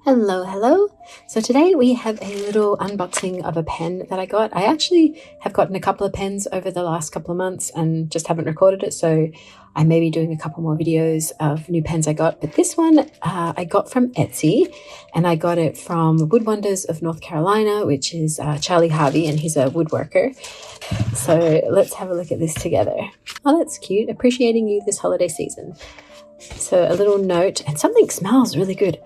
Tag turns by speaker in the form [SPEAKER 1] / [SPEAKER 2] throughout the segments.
[SPEAKER 1] Hello. So today we have a little unboxing of a pen that I got. I actually have gotten a couple of pens over the last couple of months and just haven't recorded it. So I may be doing a couple more videos of new pens I got. But this one I got from Etsy, and I got it from Wood Wonders of North Carolina, which is Charlie Harvey, and he's a woodworker. So let's have a look at this together. Oh, that's cute. Appreciating you this holiday season. So a little note, and something smells really good.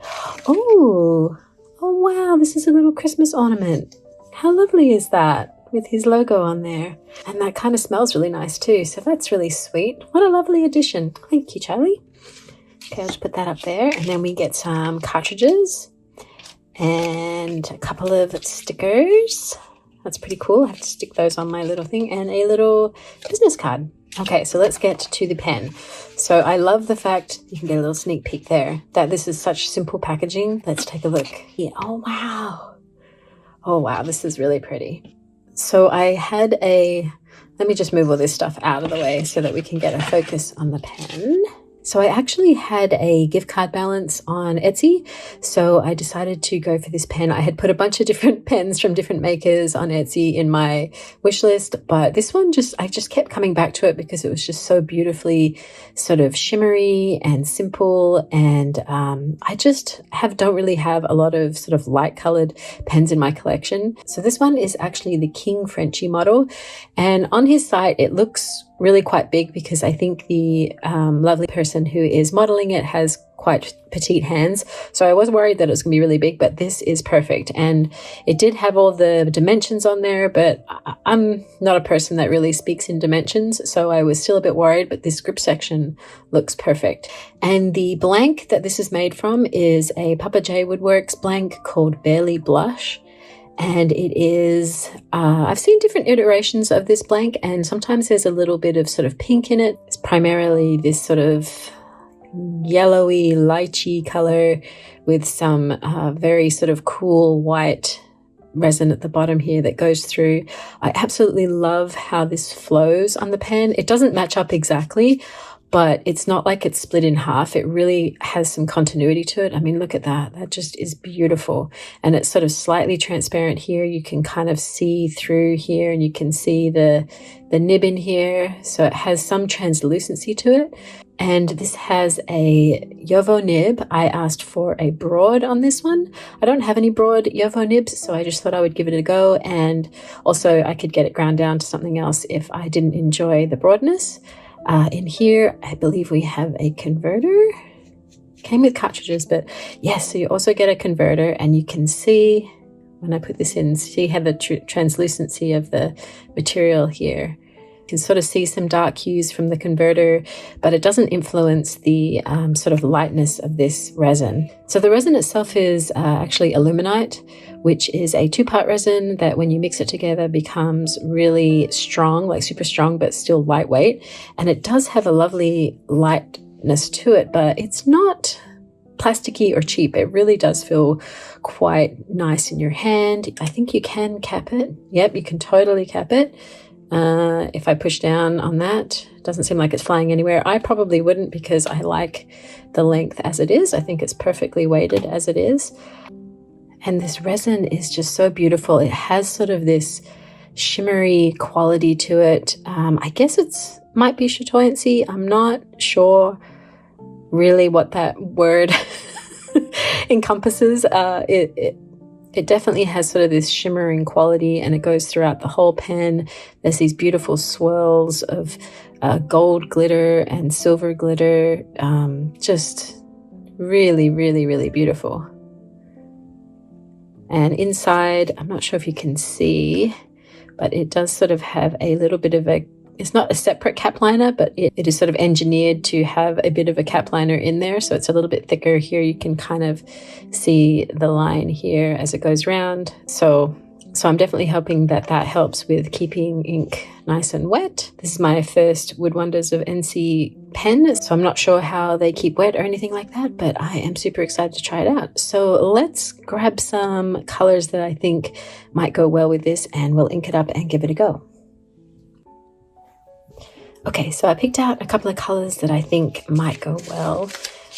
[SPEAKER 1] Oh wow, this is a little Christmas ornament. How lovely is that, with his logo on there? And that kind of smells really nice too, so that's really sweet. What a lovely addition. Thank you, Charlie. Okay, I'll just put that up there, and then we get some cartridges and a couple of stickers. That's pretty cool. I have to stick those on my little thing, and a little business card. Okay, so let's get to the pen. So I love the fact, you can get a little sneak peek there, that this is such simple packaging. Let's take a look here. Oh wow, this is really pretty. So I had let me just move all this stuff out of the way so that we can get a focus on the pen. So I actually had a gift card balance on Etsy, so I decided to go for this pen. I had put a bunch of different pens from different makers on Etsy in my wish list, but this one I just kept coming back to it because it was just so beautifully sort of shimmery and simple, and I just don't really have a lot of sort of light colored pens in my collection. So this one is actually the King Frenchie model, and on his site it looks really quite big because I think the lovely person who is modeling it has quite petite hands. So I was worried that it was going to be really big, but this is perfect. And it did have all the dimensions on there, but I'm not a person that really speaks in dimensions, so I was still a bit worried, but this grip section looks perfect. And the blank that this is made from is a Papa J Woodworks blank called Barely Blush. And it is, I've seen different iterations of this blank, and sometimes there's a little bit of sort of pink in it. It's primarily this sort of yellowy, lychee color with some very sort of cool white resin at the bottom here that goes through. I absolutely love how this flows on the pen. It doesn't match up exactly, but it's not like it's split in half. It really has some continuity to it. I mean, look at that. That just is beautiful. And it's sort of slightly transparent here. You can kind of see through here, and you can see the nib in here. So it has some translucency to it. And this has a Jowo nib. I asked for a broad on this one. I don't have any broad Jowo nibs, so I just thought I would give it a go. And also I could get it ground down to something else if I didn't enjoy the broadness. In here, I believe we have a converter. Came with cartridges, but yes, so you also get a converter, and you can see when I put this in, see how the translucency of the material here. You can sort of see some dark hues from the converter, but it doesn't influence the sort of lightness of this resin. So the resin itself is actually aluminite, which is a two-part resin that when you mix it together becomes really strong, like super strong, but still lightweight. And it does have a lovely lightness to it, but it's not plasticky or cheap. It really does feel quite nice in your hand. I think you can cap it. Yep, you can totally cap it. If I push down on that, it doesn't seem like it's flying anywhere. I probably wouldn't, because I like the length as it is. I think it's perfectly weighted as it is. And this resin is just so beautiful. It has sort of this shimmery quality to it. I guess might be chatoyancy. I'm not sure really what that word encompasses. It definitely has sort of this shimmering quality, and it goes throughout the whole pen. There's these beautiful swirls of gold glitter and silver glitter. Just really, really, really beautiful. And inside, I'm not sure if you can see, but it does sort of have a little bit of it's not a separate cap liner, but it is sort of engineered to have a bit of a cap liner in there. So it's a little bit thicker here. You can kind of see the line here as it goes round. So I'm definitely hoping that helps with keeping ink nice and wet. This is my first Wood Wonders of NC pen, so I'm not sure how they keep wet or anything like that, but I am super excited to try it out. So let's grab some colors that I think might go well with this, and we'll ink it up and give it a go. Okay, so I picked out a couple of colors that I think might go well.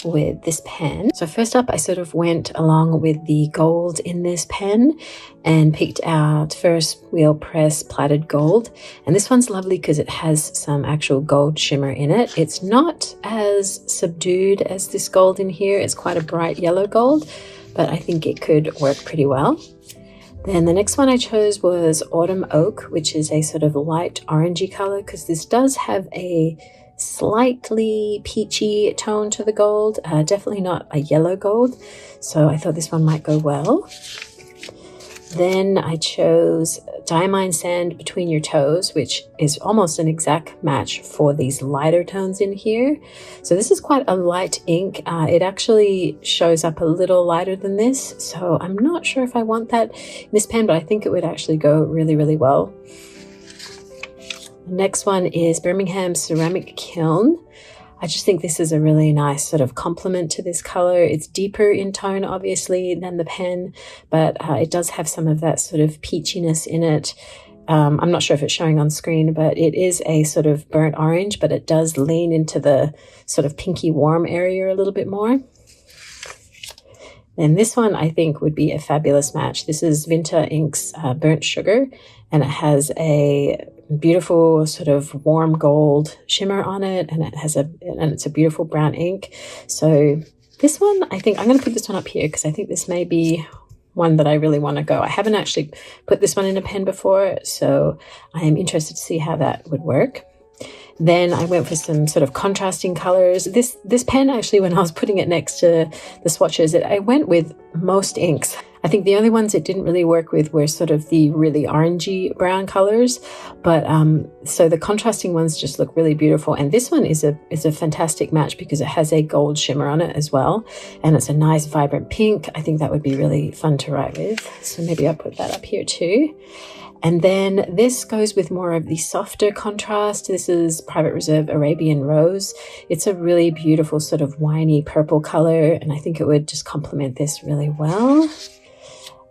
[SPEAKER 1] with this pen. So first up, I sort of went along with the gold in this pen and picked out Ferris Wheel Press Platted Gold. And this one's lovely because it has some actual gold shimmer in it. It's not as subdued as this gold in here. It's quite a bright yellow gold, but I think it could work pretty well. Then the next one I chose was Autumn Oak, which is a sort of light orangey color, because this does have a slightly peachy tone to the gold, definitely not a yellow gold. So I thought this one might go well. Then I chose Diamine Sand Between Your Toes, which is almost an exact match for these lighter tones in here. So this is quite a light ink. It actually shows up a little lighter than this. So I'm not sure if I want that in this pen, but I think it would actually go really, really well. The next one is Birmingham Ceramic Kiln. I just think this is a really nice sort of complement to this color. It's deeper in tone, obviously, than the pen, but it does have some of that sort of peachiness in it. I'm not sure if it's showing on screen, but it is a sort of burnt orange, but it does lean into the sort of pinky warm area a little bit more. And this one I think would be a fabulous match. This is Vinta Inks Burnt Sugar, and it has a beautiful sort of warm gold shimmer on it, and it's a beautiful brown ink. So this one, I think I'm going to put this one up here because I think this may be one that I really want to go. I haven't actually put this one in a pen before, so I am interested to see how that would work. Then I went for some sort of contrasting colors. This pen, actually, when I was putting it next to the swatches, I went with most inks. I think the only ones it didn't really work with were sort of the really orangey brown colors. But so the contrasting ones just look really beautiful. And this one is a fantastic match because it has a gold shimmer on it as well. And it's a nice vibrant pink. I think that would be really fun to write with. So maybe I'll put that up here too. And then this goes with more of the softer contrast. This is Private Reserve Arabian Rose. It's a really beautiful sort of winey purple color, and I think it would just complement this really well.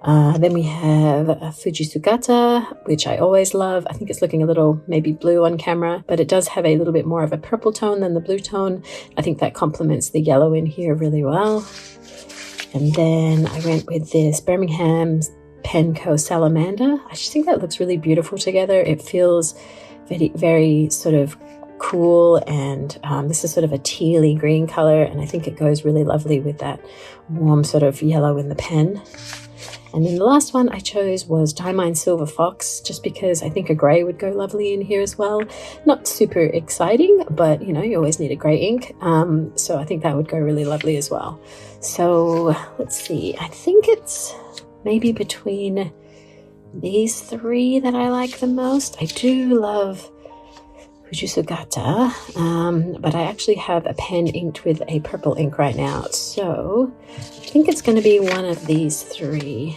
[SPEAKER 1] Then we have Fujisugata, which I always love. I think it's looking a little maybe blue on camera, but it does have a little bit more of a purple tone than the blue tone. I think that complements the yellow in here really well. And then I went with this Birmingham Penco Salamander. I just think that looks really beautiful together. It feels very, very sort of cool, and this is sort of a tealy green color, and I think it goes really lovely with that warm sort of yellow in the pen. And then the last one I chose was Diamine Silver Fox, just because I think a grey would go lovely in here as well. Not super exciting, but you know, you always need a grey ink. So I think that would go really lovely as well. So let's see, I think it's maybe between these three that I like the most. I do love Fujisugata, but I actually have a pen inked with a purple ink right now. So I think it's going to be one of these three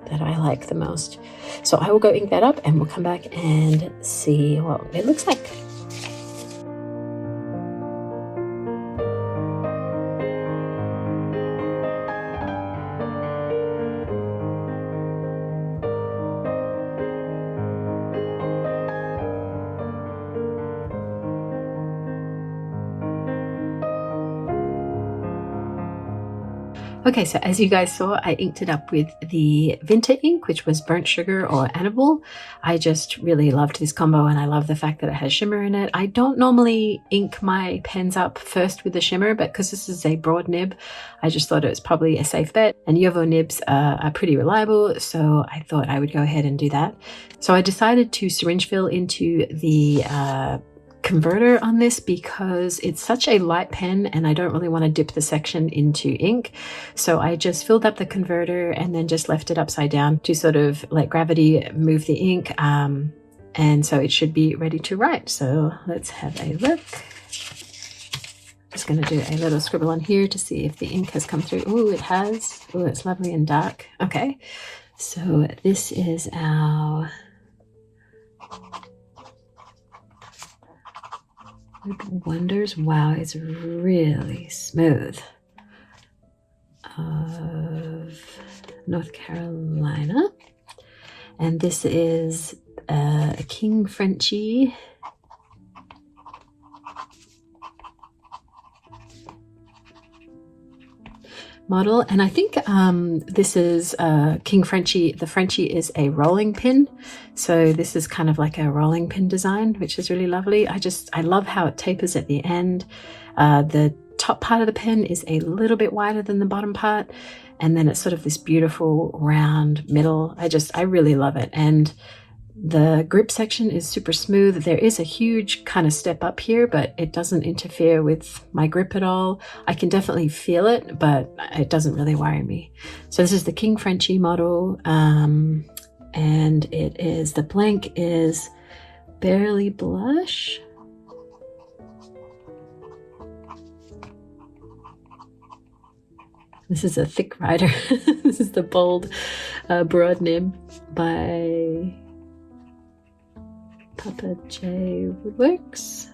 [SPEAKER 1] that I like the most. So I will go ink that up and we'll come back and see what it looks like. Okay, so as you guys saw, I inked it up with the Vinta ink, which was Burnt Sugar or Annabelle. I just really loved this combo, and I love the fact that it has shimmer in it. I don't normally ink my pens up first with the shimmer, but because this is a broad nib, I just thought it was probably a safe bet. And JoWo nibs are pretty reliable, so I thought I would go ahead and do that. So I decided to syringe fill into the converter on this because it's such a light pen and I don't really want to dip the section into ink. So I just filled up the converter and then just left it upside down to sort of let gravity move the ink. And so it should be ready to write. So let's have a look. Just going to do a little scribble on here to see if the ink has come through. Oh, it has. Oh, it's lovely and dark. Okay. So this is our Wonders. Wow, it's really smooth. Of North Carolina. And this is a King Frenchie. model, and I think this is King Frenchie. The Frenchie is a rolling pin, so this is kind of like a rolling pin design, which is really lovely. I love how it tapers at the end. The top part of the pen is a little bit wider than the bottom part, and then it's sort of this beautiful round middle. I really love it. And the grip section is super smooth. There is a huge kind of step up here, but it doesn't interfere with my grip at all. I can definitely feel it, but it doesn't really worry me. So this is the King Frenchie model, and the blank is Barely Blush. This is a thick rider. This is the bold broad nib by Papa J Woodworks,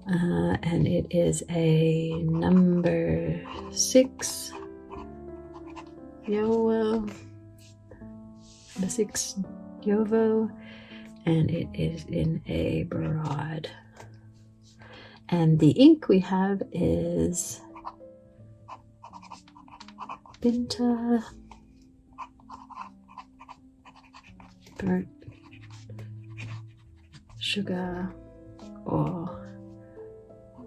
[SPEAKER 1] and it is a number 6 Yovo, number 6 Yovo, and it is in a broad. And the ink we have is Binta Burnt Sugar, or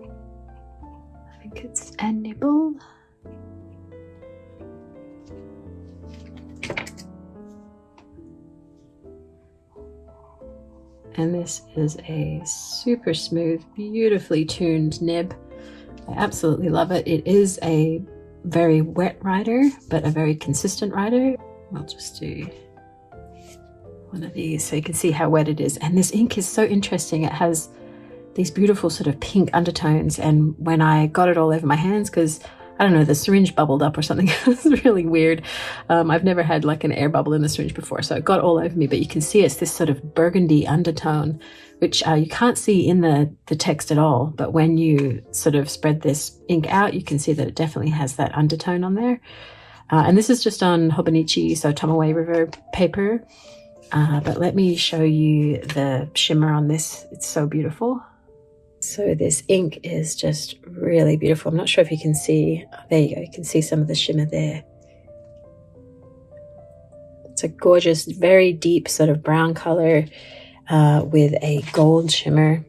[SPEAKER 1] I think it's a nibble. And this is a super smooth, beautifully tuned nib. I absolutely love it. It is a very wet rider, but a very consistent rider. I'll just do one of these so you can see how wet it is. And this ink is so interesting. It has these beautiful sort of pink undertones, and when I got it all over my hands, because I don't know, the syringe bubbled up or something. It was really weird. I've never had like an air bubble in the syringe before, so it got all over me, but you can see it's this sort of burgundy undertone, which you can't see in the text at all, but when you sort of spread this ink out, you can see that it definitely has that undertone on there. And this is just on Hobonichi, so Tomoe River paper. But let me show you the shimmer on this. It's so beautiful. So this ink is just really beautiful. I'm not sure if you can see. Oh, there you go. You can see some of the shimmer there. It's a gorgeous, very deep sort of brown color with a gold shimmer.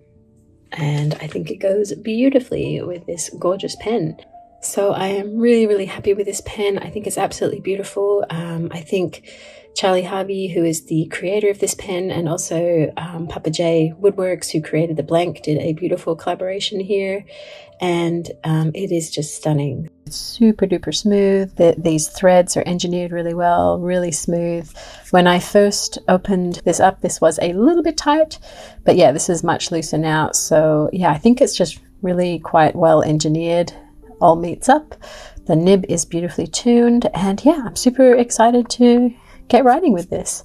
[SPEAKER 1] And I think it goes beautifully with this gorgeous pen. So I am really, really happy with this pen. I think it's absolutely beautiful. I think Charlie Harvey, who is the creator of this pen, and also Papa J Woodworks, who created the blank, did a beautiful collaboration here. And it is just stunning. It's super duper smooth. These threads are engineered really well, really smooth. When I first opened this up, this was a little bit tight, but yeah, this is much looser now. So yeah, I think it's just really quite well engineered. All meets up. The nib is beautifully tuned, and yeah, I'm super excited to get writing with this.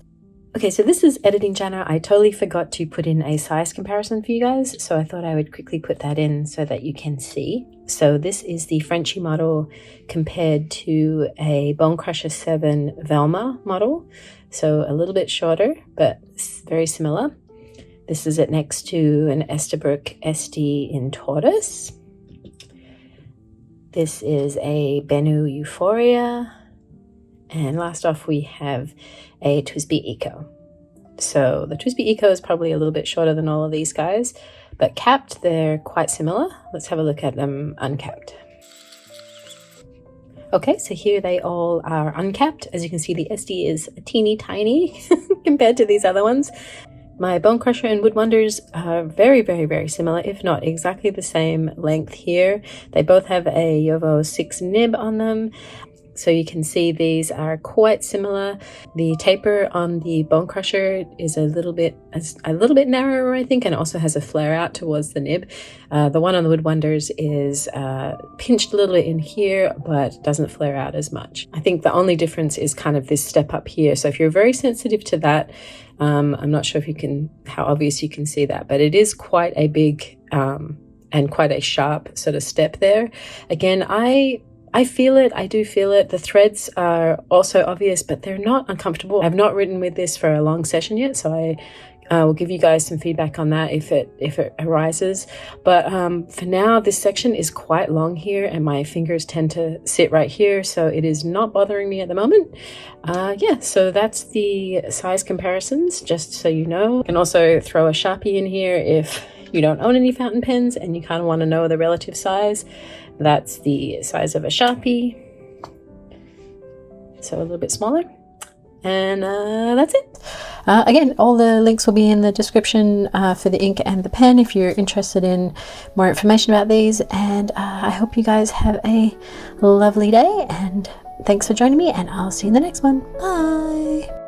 [SPEAKER 1] Okay, so this is Editing Jana. I totally forgot to put in a size comparison for you guys, so I thought I would quickly put that in so that you can see. So this is the Frenchie model compared to a Bone Crusher 7 Velma model. So a little bit shorter, but very similar. This is it next to an Esterbrook SD in Tortoise. This is a Benu Euphoria. And last off, we have a TWSBI Eco. So the TWSBI Eco is probably a little bit shorter than all of these guys, but capped, they're quite similar. Let's have a look at them uncapped. Okay, so here they all are uncapped. As you can see, the SD is teeny tiny compared to these other ones. My Bone Crusher and Wood Wonders are very, very, very similar, if not exactly the same length here. They both have a Yovo 6 nib on them. So you can see these are quite similar. The taper on the Bone Crusher is a little bit narrower, I think, and also has a flare out towards the nib. The one on the Wood Wonders is pinched a little bit in here, but doesn't flare out as much. I think the only difference is kind of this step up here. So if you're very sensitive to that, I'm not sure if how obvious you can see that, but it is quite a big and quite a sharp sort of step there. Again, I feel it. I do feel it. The threads are also obvious, but they're not uncomfortable. I've not written with this for a long session yet, so I We'll give you guys some feedback on that if it arises. But for now, this section is quite long here, and my fingers tend to sit right here, so it is not bothering me at the moment. Yeah, so that's the size comparisons, just so you know. You can also throw a Sharpie in here if you don't own any fountain pens and you kind of want to know the relative size. That's the size of a Sharpie, so a little bit smaller. And that's it. Again, all the links will be in the description for the ink and the pen if you're interested in more information about these. And I hope you guys have a lovely day, and thanks for joining me, and I'll see you in the next one. Bye.